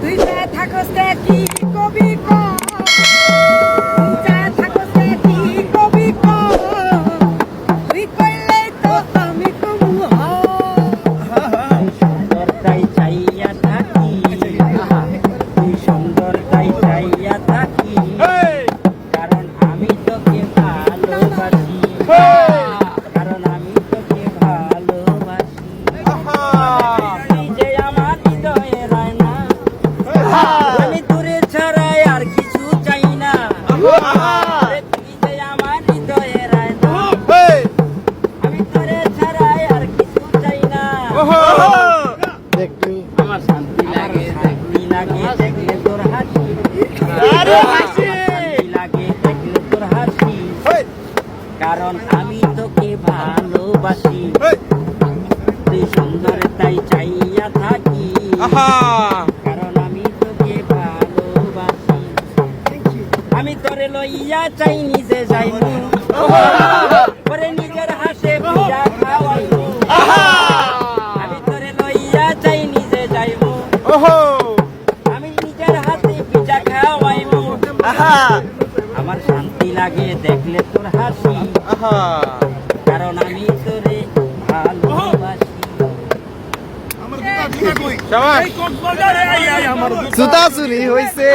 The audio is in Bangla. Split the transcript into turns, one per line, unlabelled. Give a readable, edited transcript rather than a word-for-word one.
তুই যে থাকস রে কি কবি ক তুই যে থাকস রে কি কবি ক তুই কইলে তো আমি কবু হ
সুন্দরটাই চাইয়া থাকি তুই সুন্দরটাই চাইয়া থাকি কারণ আমি তোকে ভালোবাসি কারণ আমি তোকে ভালোবাসি তুই যে আমার হৃদয়ে রায় না আমি দূরে ছাড়াই আর কিছু চাই না তুই যে আমার হৃদয়ে রায় না আমি দূরে ছাড়াই আর কিছু চাই না আমার শান্তি লাগে দেখলে তোর হাসি শান্তি লাগে দেখলে তোর হাসি কারণ আমি তোকে ভালোবাসি তুই সুন্দর তাই চাইয়া থাকি কারণ আমি তোকে ভালোবাসি আমি তোরে লইয়া চাই নিজে যাইমু ওরে নিজের হাসে পূজা খাওয়াইমু আমি তোরে লইয়া চাই নিজে যাইমু আমি নিজের হাতে পিঠা খাওয়াইমু আমার শান্তি লাগে দেখলে তোর হাসি কারণ আমি তোরে ভালোবাসি
জুতা চুরি হয়েছে।